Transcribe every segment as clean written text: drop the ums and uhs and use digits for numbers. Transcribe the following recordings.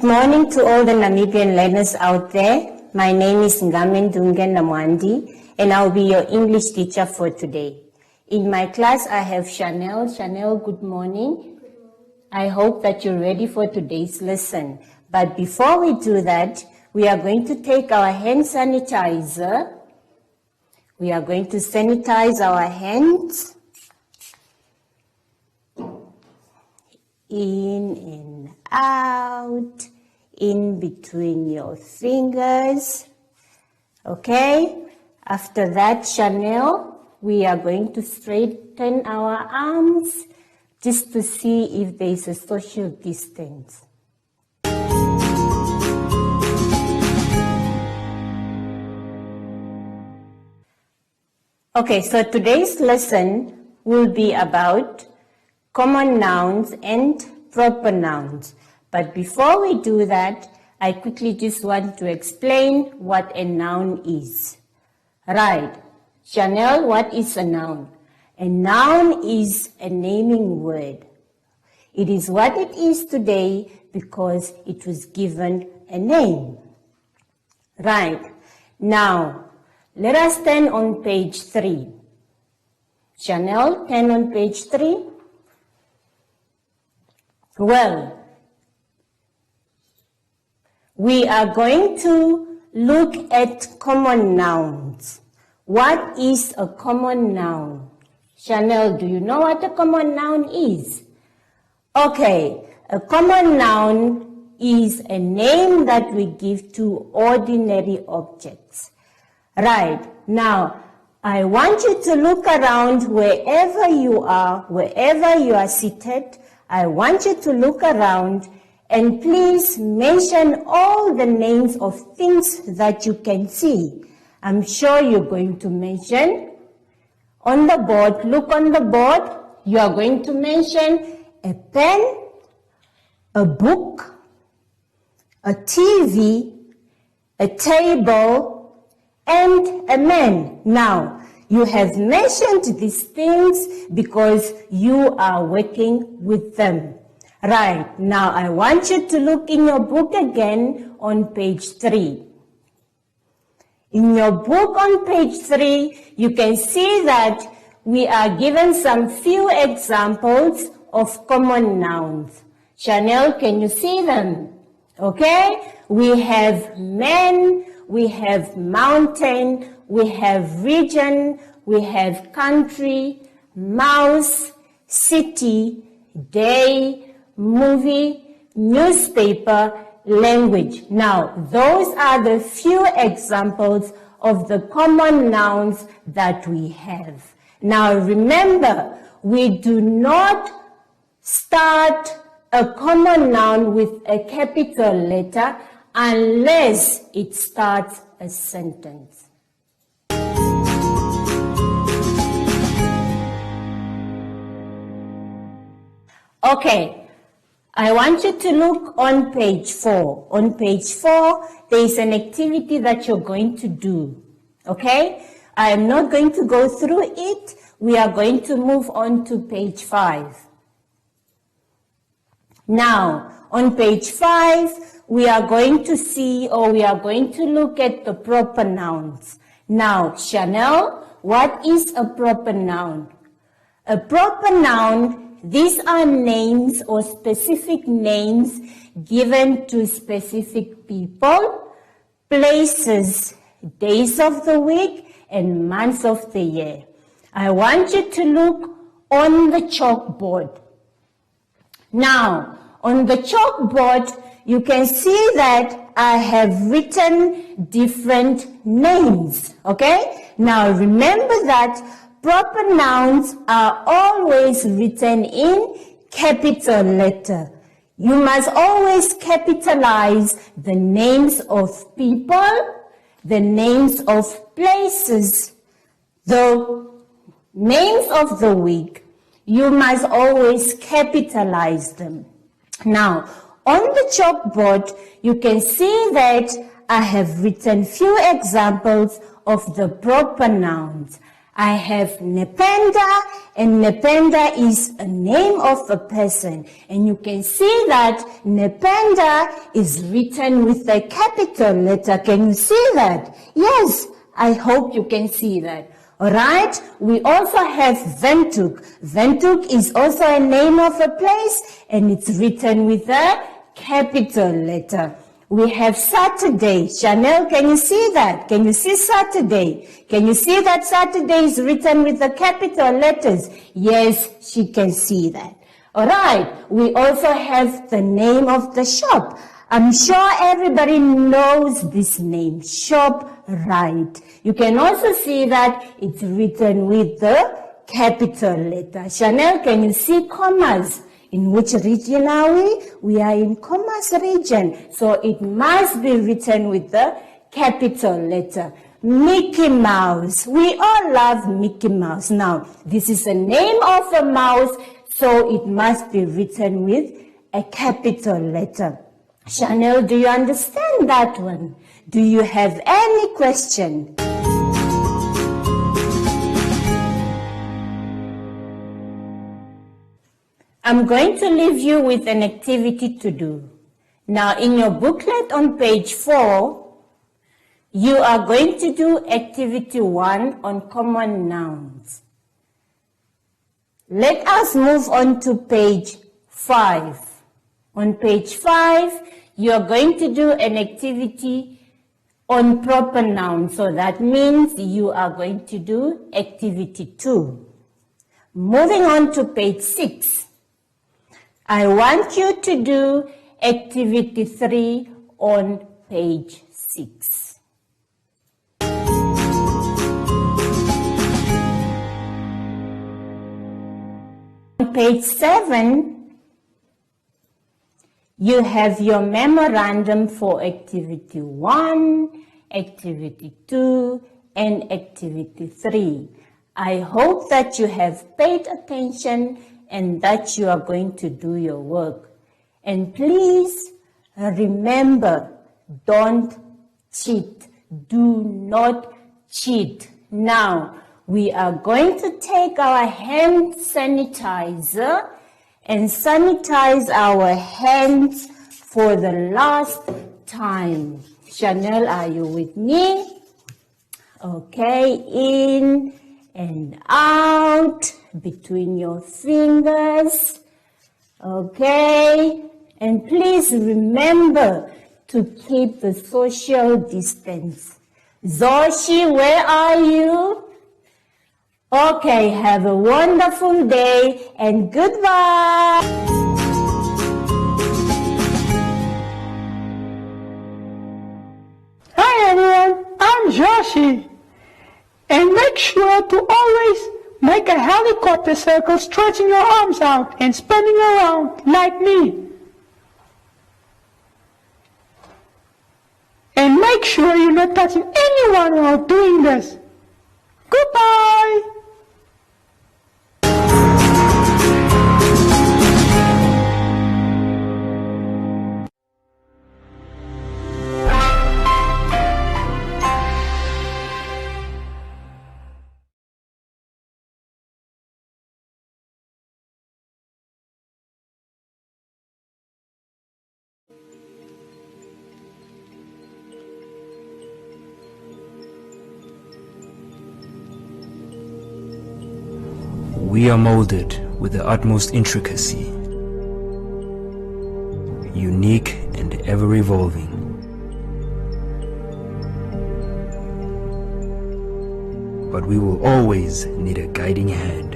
morning to all the Namibian learners out there. My name is Ngamendunge Namwandi, and I'll be your English teacher for today. In my class, I have Chanel. Chanel, good morning. I hope that you're ready for today's lesson. But before we do that, we are going to take our hand sanitizer. We are going to sanitize our hands. In and out, in between your fingers. Okay? After that, Chanel, we are going to straighten our arms just to see if there is a social distance. Okay, so today's lesson will be about common nouns and proper nouns. But before we do that, I quickly just want to explain what a noun is. Right. Chanel, what is a noun? A noun is a naming word. It is what it is today because it was given a name. Right. Now, let us turn on page 3. Chanel, turn on page 3. Well, we are going to look at common nouns. What is a common noun? Chanel, do you know what a common noun is? Okay, a common noun is a name that we give to ordinary objects. Right, now, I want you to look around wherever you are seated. I want you to look around and please mention all the names of things that you can see. I'm sure you're going to mention on the board. Look on the board. You are going to mention a pen, a book, a TV, a table, and a man. Now, you have mentioned these things because you are working with them. Right, now I want you to look in your book again on page 3. In your book on page 3, you can see that we are given some few examples of common nouns. Chanel, can you see them? Okay, we have man, we have mountain, we have region, we have country, mouse, city, day, movie, newspaper, language. Now, those are the few examples of the common nouns that we have. Now, remember, we do not start a common noun with a capital letter unless it starts a sentence. Okay, I want you to look on page 4. On page 4, there is an activity that you're going to do. Okay, I am not going to go through it. We are going to move on to page 5. Now, on page 5, we are going to see, or we are going to look at the proper nouns. Now, Chanel, what is a proper noun? A proper noun, these are names or specific names given to specific people, places, days of the week, and months of the year. I want you to look on the chalkboard. Now, on the chalkboard, you can see that I have written different names, okay? Now, remember that proper nouns are always written in capital letter. You must always capitalize the names of people, the names of places, the names of the week. You must always capitalize them. Now, on the chalkboard, you can see that I have written few examples of the proper nouns. I have Nependa, and Nependa is a name of a person. And you can see that Nependa is written with a capital letter. Can you see that? Yes, I hope you can see that. Alright, we also have Windhoek. Windhoek is also a name of a place, and it's written with a capital letter. We have Saturday. Chanel, can you see that? Can you see Saturday? Can you see that Saturday is written with the capital letters? Yes, she can see that. All right. We also have the name of the shop. I'm sure everybody knows this name, ShopRite. You can also see that it's written with the capital letter. Chanel, can you see commas? In which region are we? We are in Commerce region. So it must be written with the capital letter. Mickey Mouse. We all love Mickey Mouse. Now, this is a name of a mouse, so it must be written with a capital letter. Chanel, do you understand that one? Do you have any question? I'm going to leave you with an activity to do. Now, in your booklet on page 4, you are going to do activity 1 on common nouns. Let us move on to page 5. On page 5, you are going to do an activity on proper nouns. So that means you are going to do activity 2. Moving on to page 6. I want you to do activity 3 on page 6. On page 7, you have your memorandum for activity 1, activity 2, and activity 3. I hope that you have paid attention and that you are going to do your work. And please remember, don't cheat. Do not cheat. Now, we are going to take our hand sanitizer and sanitize our hands for the last time. Chanel, are you with me? Okay, in and out between your fingers. Okay, and please remember to keep the social distance. Zoshi, where are you? Okay, have a wonderful day and goodbye. Hi everyone, I'm Joshi. And make sure to always make a helicopter circle, stretching your arms out and spinning around like me. And make sure you're not touching anyone while doing this. Goodbye! We are molded with the utmost intricacy, unique and ever-evolving. But we will always need a guiding hand.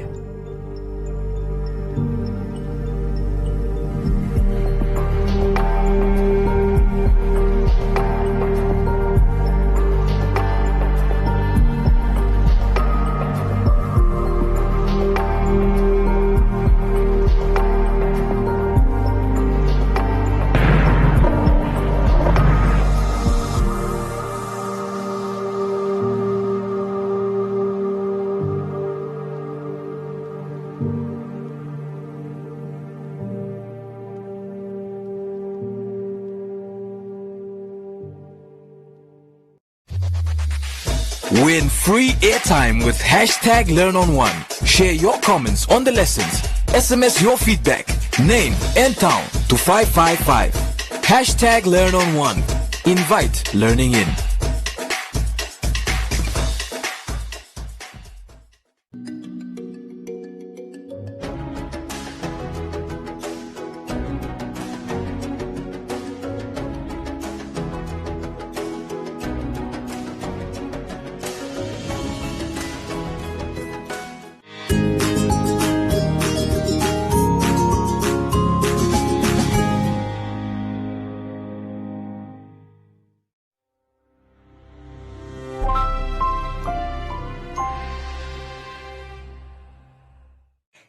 Win free airtime with hashtag #LearnOn1. Share your comments on the lessons. SMS your feedback, name and town to 555. Hashtag #LearnOn1. Invite learning in.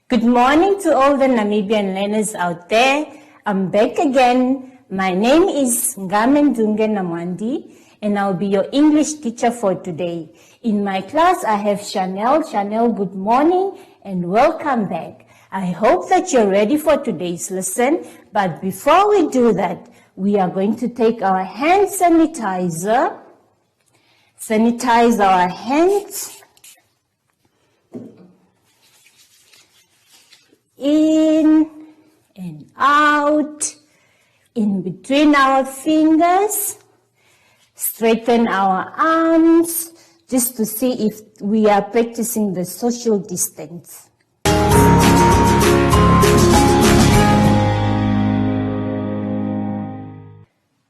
Good morning to all the Namibian learners out there. I'm back again. My name is Ngamendunge Namwandi, and I'll be your English teacher for today. In my class, I have Chanel. Chanel, good morning and welcome back. I hope that you're ready for today's lesson. But before we do that, we are going to take our hand sanitizer, sanitize our hands, in and out, in between our fingers, straighten our arms, just to see if we are practicing the social distance.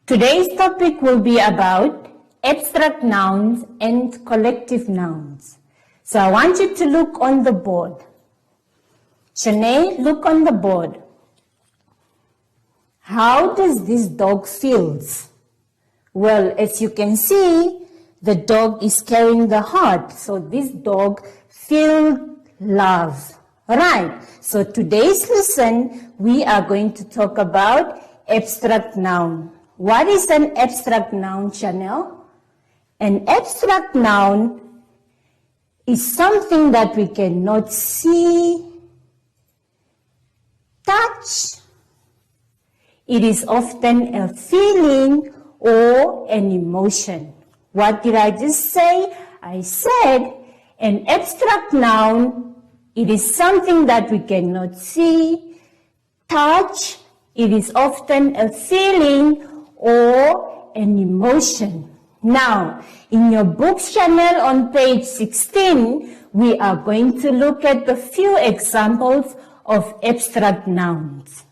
Today's topic will be about abstract nouns and collective nouns. So I want you to look on the board. Shanae, look on the board. How does this dog feel? Well, as you can see, the dog is carrying the heart. So this dog feels love. Right. So today's lesson, we are going to talk about abstract noun. What is an abstract noun, Chanel? An abstract noun is something that we cannot see, touch. It is often a feeling or an emotion. What did I just say? I said an abstract noun, it is something that we cannot see, touch. It is often a feeling or an emotion. Now, in your books, Chanel, on page 16, we are going to look at the few examples of abstract nouns.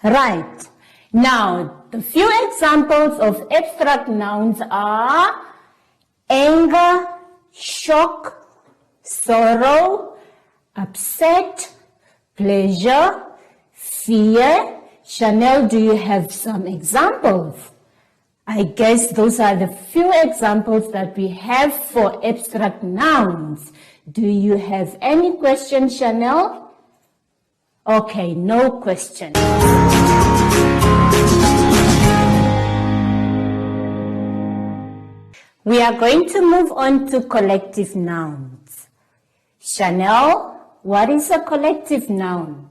Right. Now, the few examples of abstract nouns are anger, shock, sorrow, upset, pleasure, fear. Chanel, do you have some examples? I guess those are the few examples that we have for abstract nouns. Do you have any questions, Chanel? Okay, no question. We are going to move on to collective nouns. Chanel, what is a collective noun?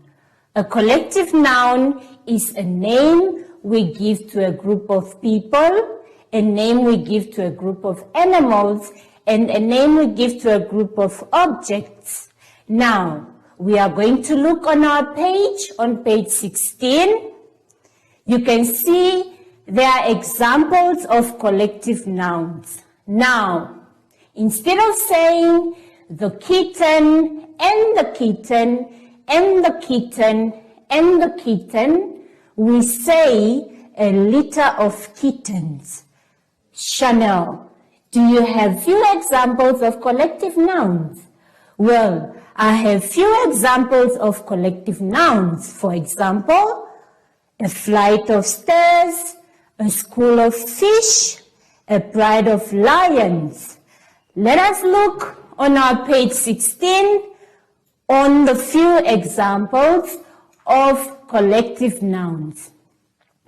A collective noun is a name we give to a group of people, a name we give to a group of animals, and a name we give to a group of objects. Now, we are going to look on our page, on page 16. You can see there are examples of collective nouns. Now, instead of saying the kitten and the kitten and the kitten and the kitten, we say a litter of kittens. Chanel, do you have few examples of collective nouns? Well, I have few examples of collective nouns. For example, a flight of stairs, a school of fish, a pride of lions. Let us look on our page 16 on the few examples of collective nouns.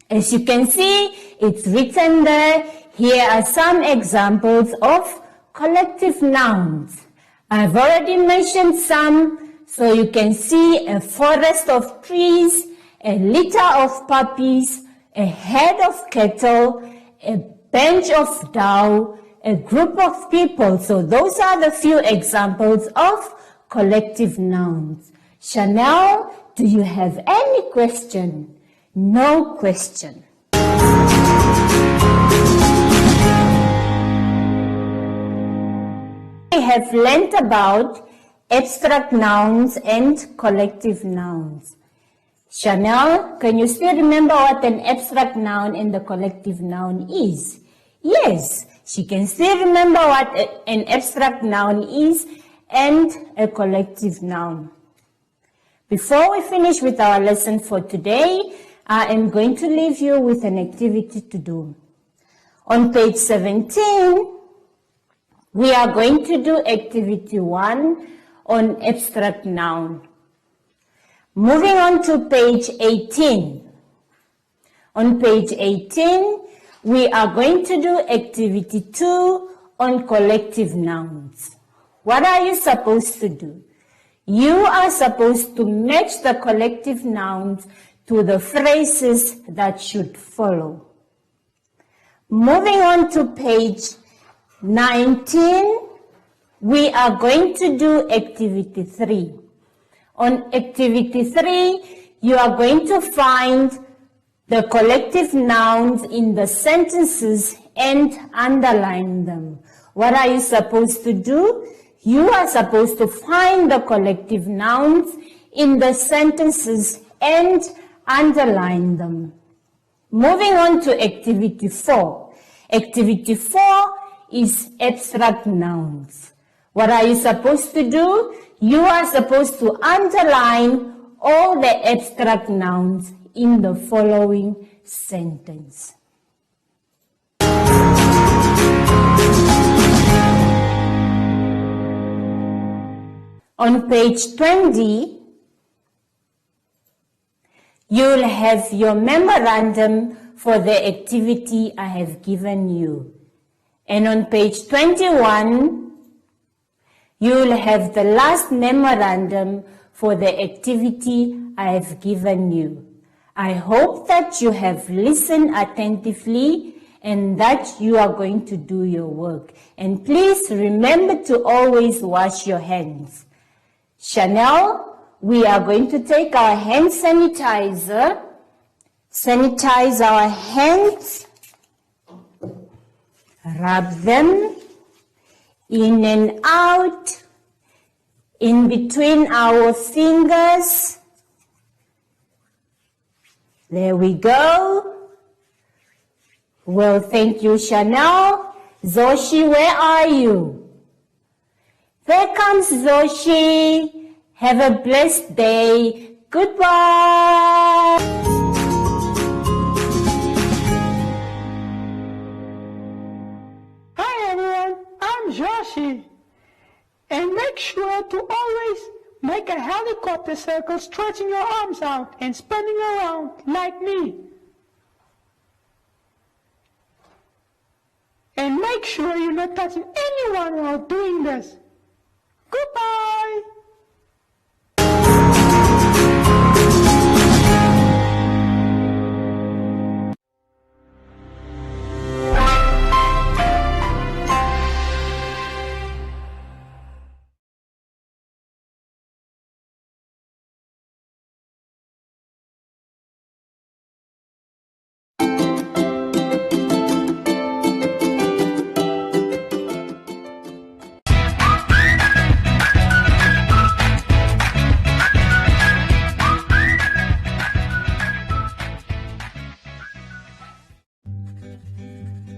As you can see, it's written there. Here are some examples of collective nouns. I've already mentioned some, so you can see a forest of trees, a litter of puppies, a head of cattle, a bench of dough, a group of people. So those are the few examples of collective nouns. Chanel, do you have any question? No question. We have learnt about abstract nouns and collective nouns. Chanel, can you still remember what an abstract noun and the collective noun is? Yes, she can still remember what an abstract noun is and a collective noun. Before we finish with our lesson for today, I am going to leave you with an activity to do. On page 17, we are going to do activity 1 on abstract noun. Moving on to page 18. On page 18, we are going to do activity 2 on collective nouns. What are you supposed to do? You are supposed to match the collective nouns to the phrases that should follow. Moving on to page 19, we are going to do activity 3. On activity 3, you are going to find the collective nouns in the sentences and underline them. What are you supposed to do? You are supposed to find the collective nouns in the sentences and underline them. Moving on to activity 4. Activity 4 is abstract nouns. What are you supposed to do? You are supposed to underline all the abstract nouns in the following sentence. On page 20, you'll have your memorandum for the activity I have given you. And on page 21, you'll have the last memorandum for the activity I have given you. I hope that you have listened attentively and that you are going to do your work. And please remember to always wash your hands. Chanel, we are going to take our hand sanitizer, sanitize our hands, rub them in and out, in between our fingers. There we go. Well, thank you, Chanel. Zoshi, where are you? There comes Zoshi. Have a blessed day. Goodbye. Hi everyone, I'm Joshi. And make sure to always make a helicopter circle, stretching your arms out and spinning around like me. And make sure you're not touching anyone while doing this. Goodbye.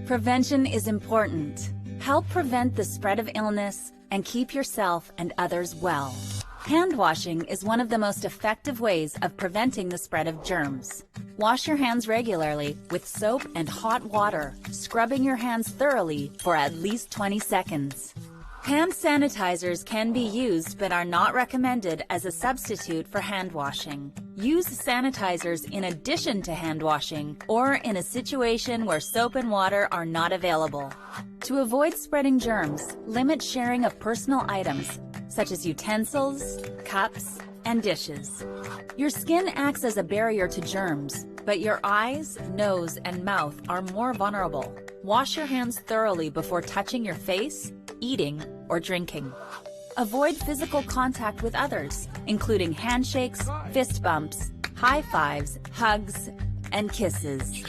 Prevention is important. Help prevent the spread of illness and keep yourself and others well. Hand washing is one of the most effective ways of preventing the spread of germs. Wash your hands regularly with soap and hot water, scrubbing your hands thoroughly for at least 20 seconds. Hand sanitizers can be used but are not recommended as a substitute for hand washing. Use sanitizers in addition to hand washing or in a situation where soap and water are not available. To avoid spreading germs, limit sharing of personal items such as utensils, cups, and dishes. Your skin acts as a barrier to germs, but your eyes, nose, and mouth are more vulnerable. Wash your hands thoroughly before touching your face, eating, or drinking. Avoid physical contact with others, including handshakes, fist bumps, high fives, hugs, and kisses.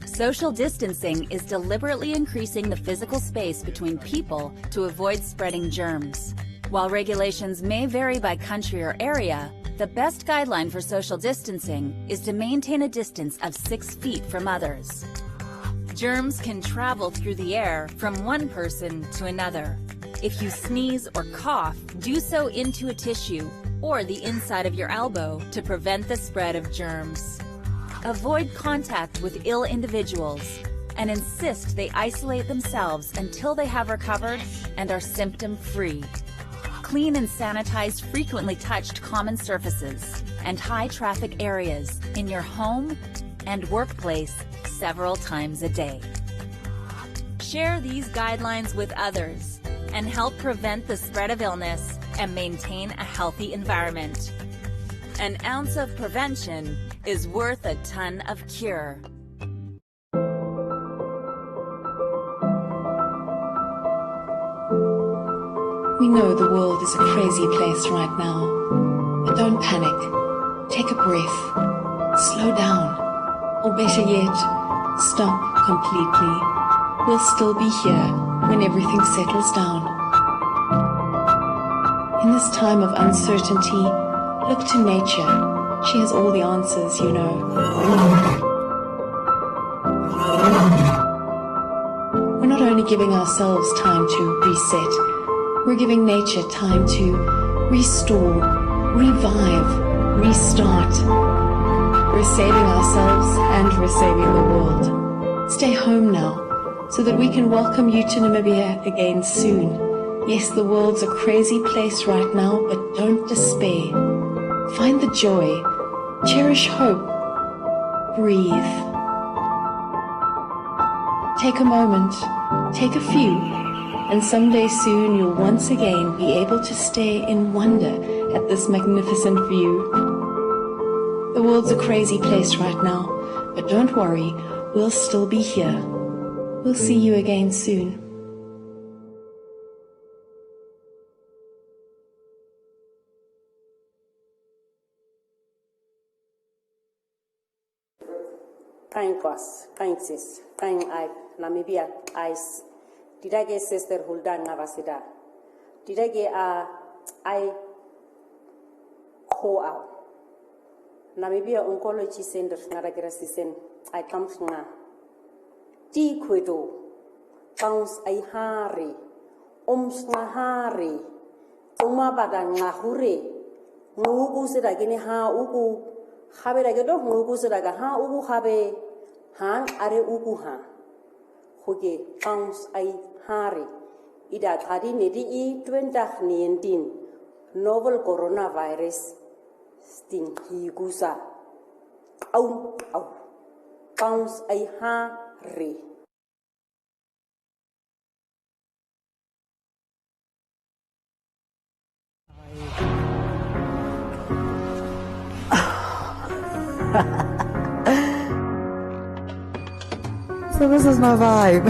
Social distancing is deliberately increasing the physical space between people to avoid spreading germs. While regulations may vary by country or area, the best guideline for social distancing is to maintain a distance of 6 feet from others. Germs can travel through the air from one person to another. If you sneeze or cough, do so into a tissue or the inside of your elbow to prevent the spread of germs. Avoid contact with ill individuals and insist they isolate themselves until they have recovered and are symptom-free. Clean and sanitize frequently touched common surfaces and high-traffic areas in your home and workplace several times a day. Share these guidelines with others and help prevent the spread of illness and maintain a healthy environment. An ounce of prevention is worth a ton of cure. We know the world is a crazy place right now, but don't panic. Take a breath. Slow down. Or better yet, stop completely. We'll still be here when everything settles down. In this time of uncertainty, look to nature. She has all the answers, you know. We're not only giving ourselves time to reset, we're giving nature time to restore, revive, restart. We're saving ourselves and we're saving the world. Stay home now so that we can welcome you to Namibia again soon. Yes, the world's a crazy place right now, but don't despair. Find the joy. Cherish hope. Breathe. Take a moment. Take a few. And someday soon you'll once again be able to stare in wonder at this magnificent view. The world's a crazy place right now, but don't worry, we'll still be here. We'll see you again soon. Kind Kos, kind sis, kind I, Namibia Ice. Did I get sister Huldan Navasida? Did I get I ho out? Namibia Oncology Center, Naragrasisen, I come from Ti Quito, Pounds I Hari, Omsnahari, Omabada Nahure, Nugu said again ha ugu, Haberagedo, Nugu said aga ha ugu habe, Han are ugu ha. Hoge, Pounds I Hari, Ida Kadi Nedi 2019, novel coronavirus. Sting higusa au pounds ai hari So this is my vibe.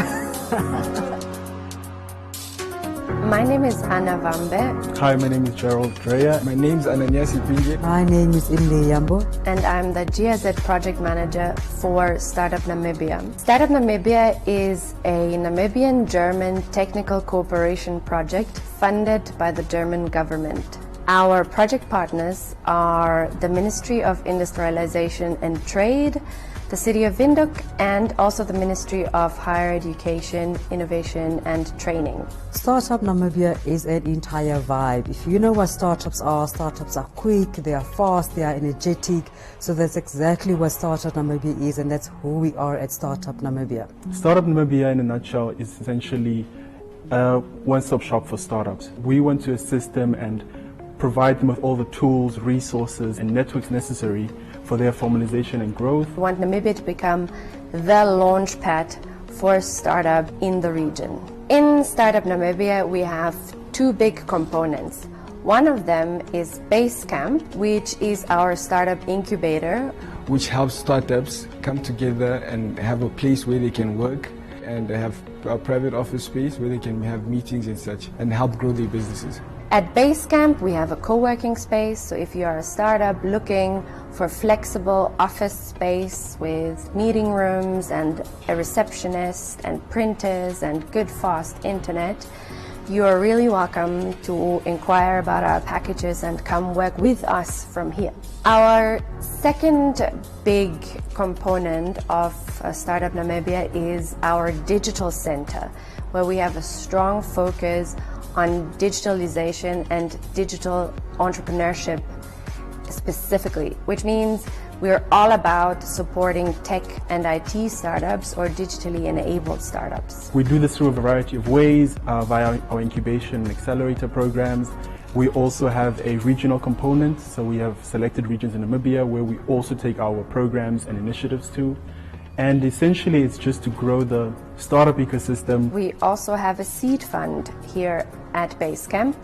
My name is Anna Vambe. Hi, my name is Gerald Dreya. My name is Ananias Ipinje. My name is Inde Yambo. And I'm the GIZ project manager for Startup Namibia. Startup Namibia is a Namibian-German technical cooperation project funded by the German government. Our project partners are the Ministry of Industrialization and Trade, the City of Windhoek, and also the Ministry of Higher Education, Innovation and Training. Startup Namibia is an entire vibe. If you know what startups are quick, they are fast, they are energetic. So that's exactly what Startup Namibia is, and that's who we are at Startup Namibia. Startup Namibia in a nutshell is essentially a one-stop shop for startups. We want to assist them and provide them with all the tools, resources and networks necessary for their formalization and growth. We want Namibia to become the launch pad for startup in the region. In Startup Namibia, we have two big components. One of them is Basecamp, which is our startup incubator, which helps startups come together and have a place where they can work and have a private office space where they can have meetings and such and help grow their businesses. At Basecamp, we have a co-working space, so if you are a startup looking for flexible office space with meeting rooms and a receptionist and printers and good fast internet, you are really welcome to inquire about our packages and come work with us from here. Our second big component of Startup Namibia is our digital center, where we have a strong focus on digitalization and digital entrepreneurship specifically, which means we're all about supporting tech and IT startups or digitally enabled startups. We do this through a variety of ways, via our incubation and accelerator programs. We also have a regional component, so we have selected regions in Namibia where we also take our programs and initiatives to. And essentially it's just to grow the startup ecosystem. We also have a seed fund here at Basecamp,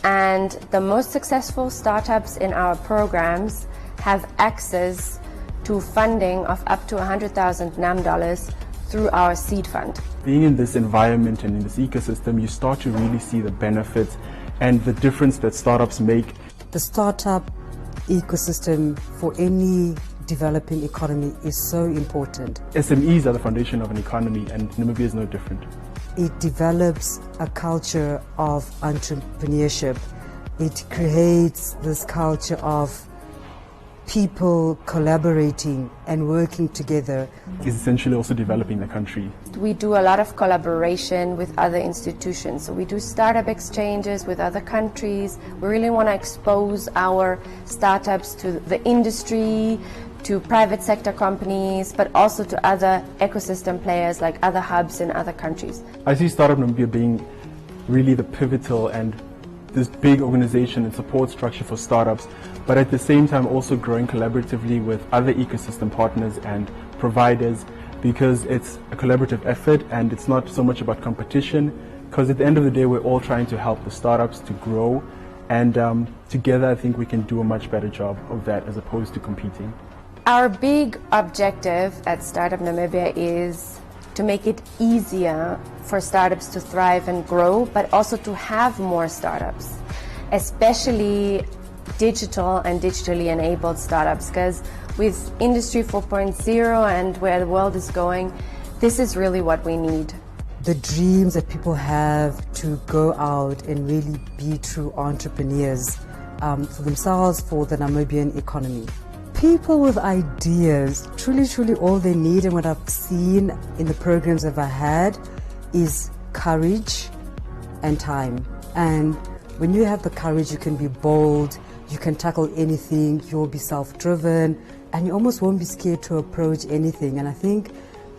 and the most successful startups in our programs have access to funding of up to 100,000 NAM dollars through our seed fund. Being in this environment and in this ecosystem, you start to really see the benefits and the difference that startups make. The startup ecosystem for any developing economy is so important. SMEs are the foundation of an economy, and Namibia is no different. It develops a culture of entrepreneurship. It creates this culture of people collaborating and working together. It's essentially also developing the country. We do a lot of collaboration with other institutions. So we do startup exchanges with other countries. We really want to expose our startups to the industry, to private sector companies, but also to other ecosystem players like other hubs in other countries. I see Startup Namibia being really the pivotal and this big organization and support structure for startups, but at the same time also growing collaboratively with other ecosystem partners and providers, because it's a collaborative effort and it's not so much about competition, because at the end of the day we're all trying to help the startups to grow, and together I think we can do a much better job of that as opposed to competing. Our big objective at Startup Namibia is to make it easier for startups to thrive and grow, but also to have more startups, especially digital and digitally enabled startups, because with Industry 4.0 and where the world is going, this is really what we need. The dreams that people have to go out and really be true entrepreneurs for themselves, for the Namibian economy. People with ideas, truly all they need, and what I've seen in the programs that I've had is courage and time. And when you have the courage, you can be bold, you can tackle anything, you'll be self-driven, and you almost won't be scared to approach anything. And I think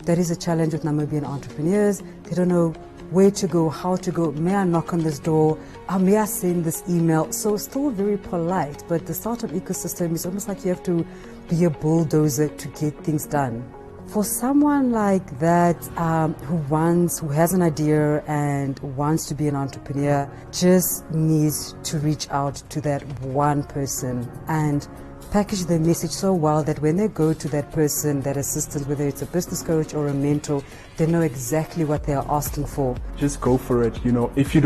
that is a challenge with Namibian entrepreneurs. They don't know where to go, how to go. May I knock on this door? May I send this email? So still very polite, but the startup ecosystem is almost like you have to be a bulldozer to get things done. For someone like that who has an idea and wants to be an entrepreneur, just needs to reach out to that one person and package their message so well that when they go to that person, that assistant, whether it's a business coach or a mentor, they know exactly what they are asking for. Just go for it. You know, if you